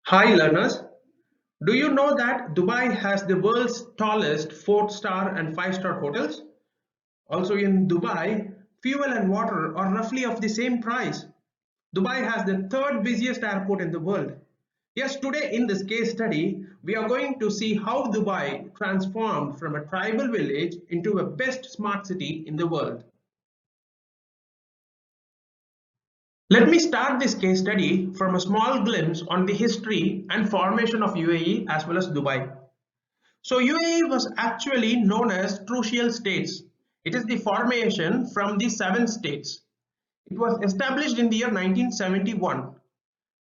Hi learners, do you know that Dubai has the world's tallest 4-star and 5-star hotels? Also in Dubai, fuel and water are roughly of the same price. Dubai has the third busiest airport in the world. Yes, today in this case study, we are going to see how Dubai transformed from a tribal village into a best smart city in the world. Let me start this case study from a small glimpse on the history and formation of UAE as well as Dubai. So UAE was actually known as Crucial States. It is the formation from the 7 states. It was established in the year 1971.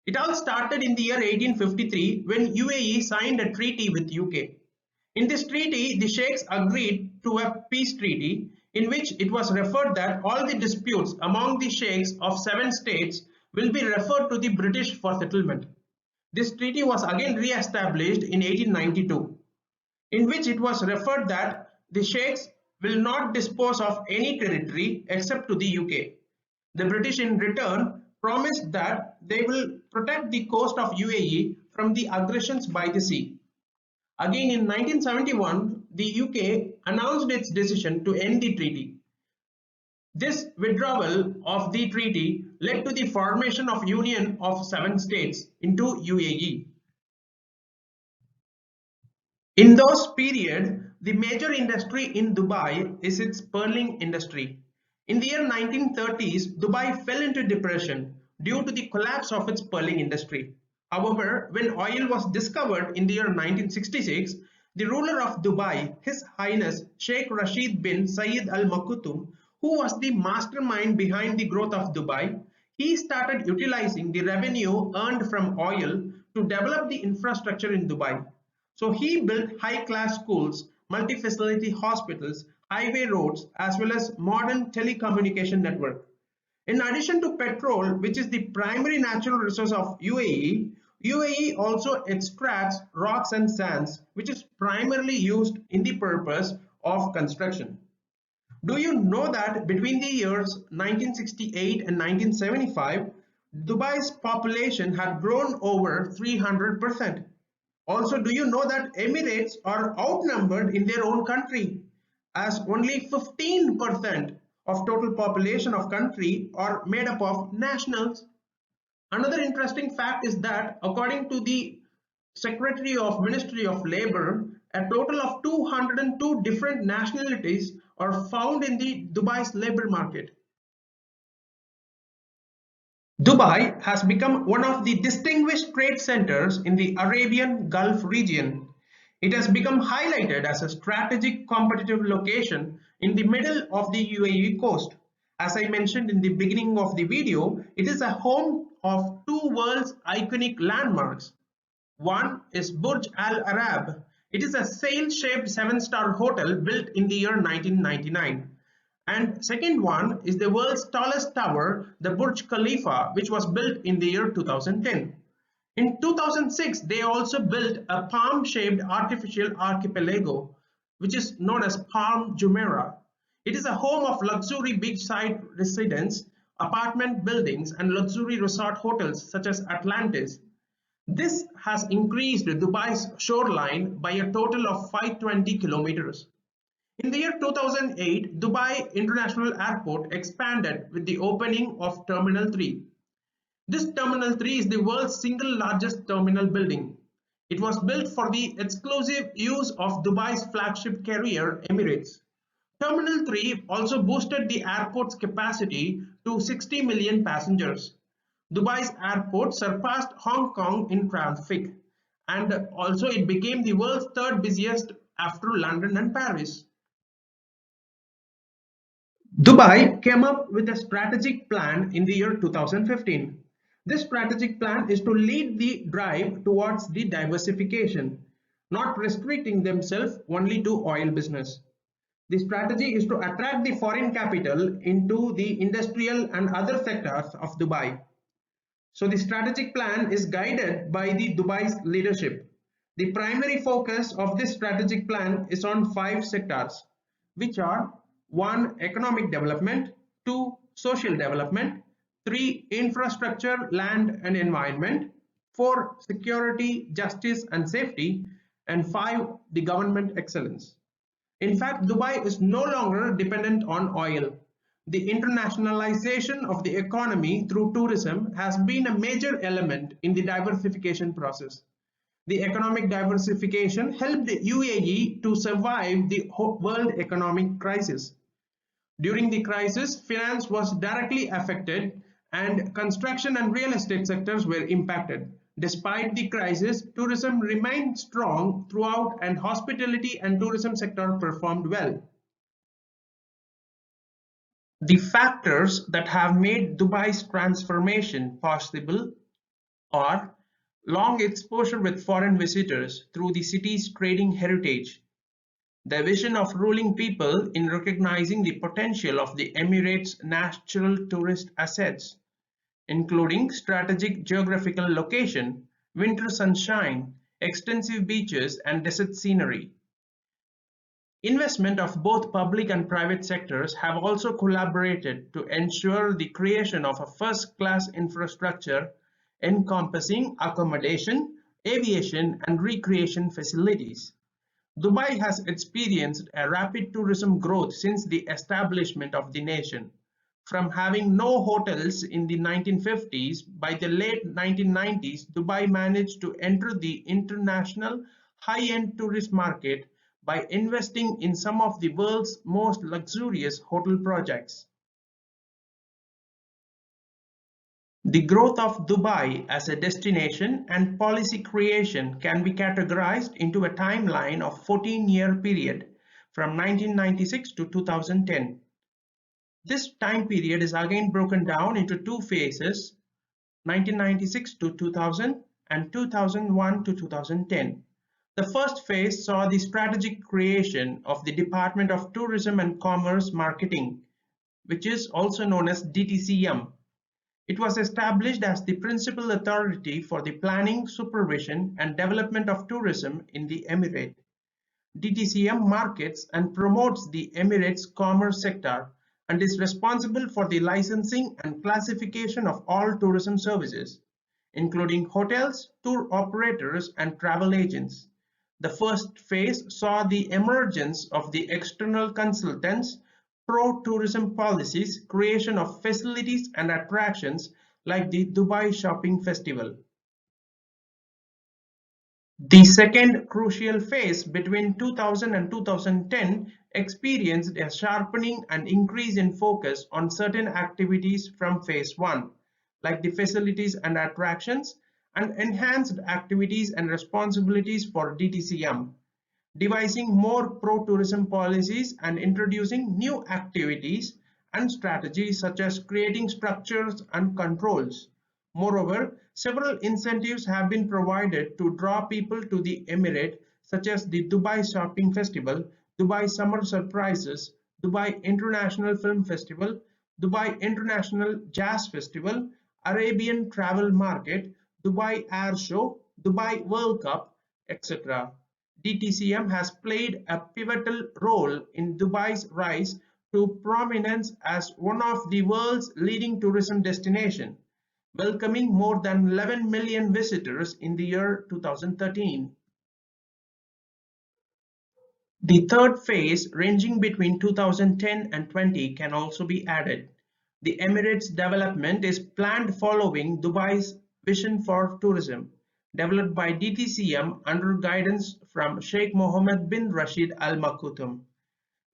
It all started in the year 1853 when UAE signed a treaty with UK. In this treaty, the Sheikhs agreed to a peace treaty in which it was referred that all the disputes among the Sheikhs of 7 states will be referred to the British for settlement. This treaty was again re-established in 1892, in which it was referred that the Sheikhs will not dispose of any territory except to the UK. The British in return promised that they will protect the coast of UAE from the aggressions by the sea. Again in 1971, the UK announced its decision to end the treaty. This withdrawal of the treaty led to the formation of Union of 7 states into UAE. In those period, the major industry in Dubai is its pearling industry. In the year 1930s, Dubai fell into depression due to the collapse of its pearling industry. However, when oil was discovered in the year 1966, the ruler of Dubai, His Highness Sheikh Rashid bin Sayyid Al Maktoum, who was the mastermind behind the growth of Dubai, he started utilizing the revenue earned from oil to develop the infrastructure in Dubai. So he built high-class schools, multi-facility hospitals, highway roads, as well as modern telecommunication network. In addition to petrol, which is the primary natural resource of UAE, UAE also extracts rocks and sands, which is primarily used in the purpose of construction. Do you know that between the years 1968 and 1975, Dubai's population had grown over 300%? Also, do you know that Emirates are outnumbered in their own country, as only 15% of total population of country are made up of nationals? Another interesting fact is that according to the Secretary of Ministry of Labor, a total of 202 different nationalities are found in the Dubai's labor market. Dubai has become one of the distinguished trade centers in the Arabian Gulf region. It has become highlighted as a strategic competitive location in the middle of the UAE coast. As I mentioned in the beginning of the video, it is a home of two world's iconic landmarks. One is Burj Al Arab. It is a sail-shaped 7-star hotel built in the year 1999. And second one is the world's tallest tower, the Burj Khalifa, which was built in the year 2010. In 2006, they also built a palm-shaped artificial archipelago, which is known as Palm Jumeirah. It is a home of luxury beachside residence, apartment buildings, and luxury resort hotels such as Atlantis. This has increased Dubai's shoreline by a total of 520 kilometers. In the year 2008, Dubai International Airport expanded with the opening of Terminal 3. This Terminal 3 is the world's single largest terminal building. It was built for the exclusive use of Dubai's flagship carrier, Emirates. Terminal 3 also boosted the airport's capacity to 60 million passengers. Dubai's airport surpassed Hong Kong in traffic, and also it became the world's third busiest after London and Paris. Dubai came up with a strategic plan in the year 2015. This strategic plan is to lead the drive towards the diversification, not restricting themselves only to oil business. The strategy is to attract the foreign capital into the industrial and other sectors of Dubai. So the strategic plan is guided by the Dubai's leadership. The primary focus of this strategic plan is on 5 sectors, which are 1. Economic development, 2. Social development, 3. Infrastructure, land and environment, 4. Security, justice and safety, and 5. The government excellence. In fact, Dubai is no longer dependent on oil. The internationalization of the economy through tourism has been a major element in the diversification process. The economic diversification helped UAE to survive the world economic crisis. During the crisis, finance was directly affected and construction and real estate sectors were impacted. Despite the crisis, tourism remained strong throughout and hospitality and tourism sector performed well. The factors that have made Dubai's transformation possible are long exposure with foreign visitors through the city's trading heritage, the vision of ruling people in recognizing the potential of the Emirates' natural tourist assets, including strategic geographical location, winter sunshine, extensive beaches, and desert scenery. Investment of both public and private sectors have also collaborated to ensure the creation of a first-class infrastructure encompassing accommodation, aviation, and recreation facilities. Dubai has experienced a rapid tourism growth since the establishment of the nation. From having no hotels in the 1950s, by the late 1990s, Dubai managed to enter the international high-end tourist market by investing in some of the world's most luxurious hotel projects. The growth of Dubai as a destination and policy creation can be categorized into a timeline of 14-year period from 1996 to 2010. This time period is again broken down into two phases, 1996 to 2000 and 2001 to 2010. The first phase saw the strategic creation of the Department of Tourism and Commerce Marketing, which is also known as DTCM. It was established as the principal authority for the planning, supervision, and development of tourism in the Emirate. DTCM markets and promotes the Emirates' commerce sector and is responsible for the licensing and classification of all tourism services, including hotels, tour operators, and travel agents. The first phase saw the emergence of the external consultants, pro-tourism policies, creation of facilities and attractions like the Dubai Shopping Festival. The second crucial phase between 2000 and 2010 experienced a sharpening and increase in focus on certain activities from phase 1, like the facilities and attractions, and enhanced activities and responsibilities for DTCM, devising more pro-tourism policies and introducing new activities and strategies such as creating structures and controls. Moreover, several incentives have been provided to draw people to the Emirate, such as the Dubai Shopping Festival, Dubai Summer Surprises, Dubai International Film Festival, Dubai International Jazz Festival, Arabian Travel Market, Dubai Air Show, Dubai World Cup, etc. DTCM has played a pivotal role in Dubai's rise to prominence as one of the world's leading tourism destinations, welcoming more than 11 million visitors in the year 2013. The third phase, ranging between 2010 and 20, can also be added. The Emirates development is planned following Dubai's vision for tourism, developed by DTCM under guidance from Sheikh Mohammed bin Rashid Al Maktoum.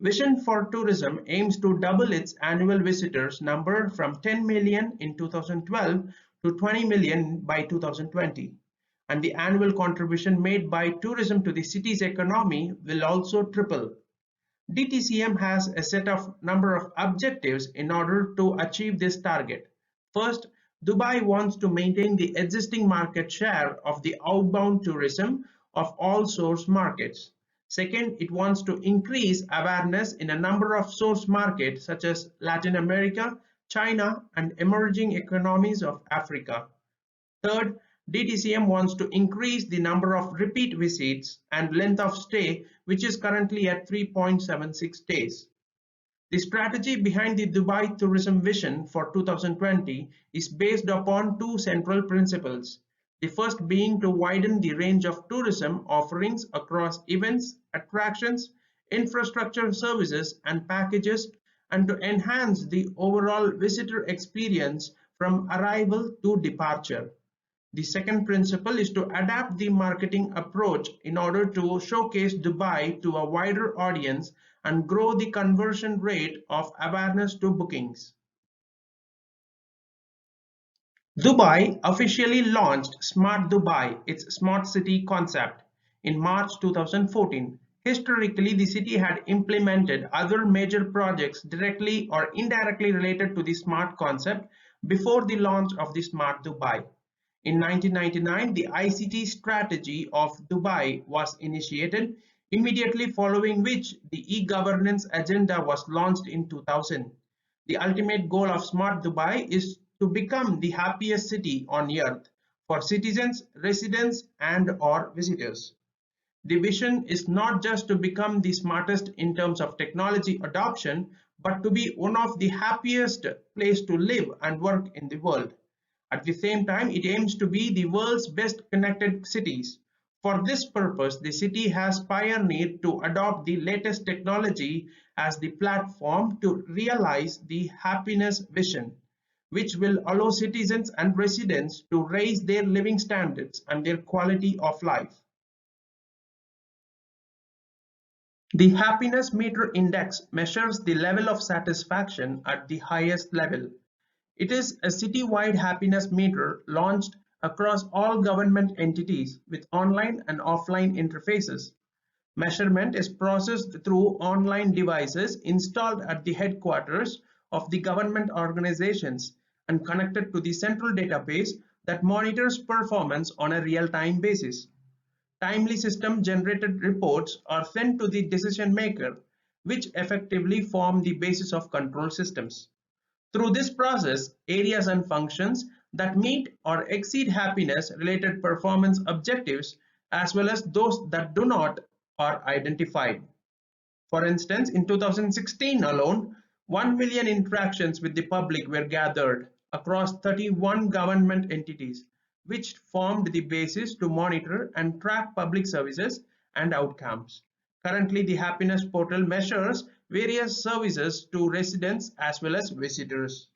Vision for Tourism aims to double its annual visitors number from 10 million in 2012 to 20 million by 2020. And the annual contribution made by tourism to the city's economy will also triple. DTCM has a set of number of objectives in order to achieve this target. First, Dubai wants to maintain the existing market share of the outbound tourism of all source markets. Second, it wants to increase awareness in a number of source markets such as Latin America, China, and emerging economies of Africa. Third, DTCM wants to increase the number of repeat visits and length of stay, which is currently at 3.76 days. The strategy behind the Dubai Tourism Vision for 2020 is based upon two central principles. The first being to widen the range of tourism offerings across events, attractions, infrastructure services, and packages, and to enhance the overall visitor experience from arrival to departure. The second principle is to adapt the marketing approach in order to showcase Dubai to a wider audience and grow the conversion rate of awareness to bookings. Dubai officially launched Smart Dubai, its smart city concept, in March 2014. Historically, the city had implemented other major projects directly or indirectly related to the smart concept before the launch of the Smart Dubai. In 1999, the ICT strategy of Dubai was initiated, immediately following which the e-governance agenda was launched in 2000. The ultimate goal of Smart Dubai is to become the happiest city on earth for citizens, residents, and/or visitors. The vision is not just to become the smartest in terms of technology adoption, but to be one of the happiest place to live and work in the world. At the same time, it aims to be the world's best connected cities. For this purpose, the city has pioneered to adopt the latest technology as the platform to realize the happiness vision, which will allow citizens and residents to raise their living standards and their quality of life. The happiness meter index measures the level of satisfaction at the highest level. It is a citywide happiness meter launched across all government entities with online and offline interfaces. Measurement is processed through online devices installed at the headquarters of the government organizations and connected to the central database that monitors performance on a real-time basis. Timely system-generated reports are sent to the decision maker, which effectively form the basis of control systems. Through this process, areas and functions that meet or exceed happiness-related performance objectives, as well as those that do not, are identified. For instance, in 2016 alone, 1 million interactions with the public were gathered across 31 government entities, which formed the basis to monitor and track public services and outcomes. Currently, the Happiness Portal measures various services to residents as well as visitors.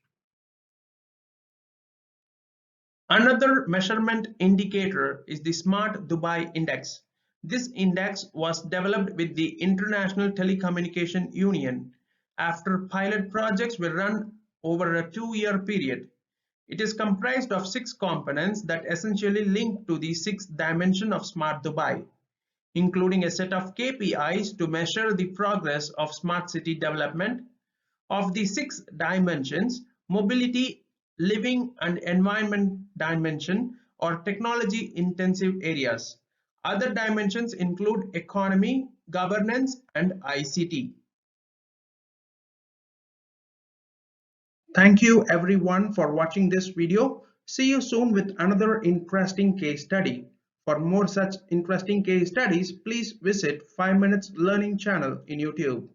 Another measurement indicator is the Smart Dubai Index. This index was developed with the International Telecommunication Union after pilot projects were run over a 2-year period. It is comprised of 6 components that essentially link to the 6th dimension of Smart Dubai, including a set of KPIs to measure the progress of smart city development. Of the 6 dimensions, mobility, living and environment dimension or technology intensive areas. Other dimensions include economy, governance and ICT. Thank you everyone for watching this video. See you soon with another interesting case study. For more such interesting case studies, please visit 5 Minutes Learning channel in YouTube.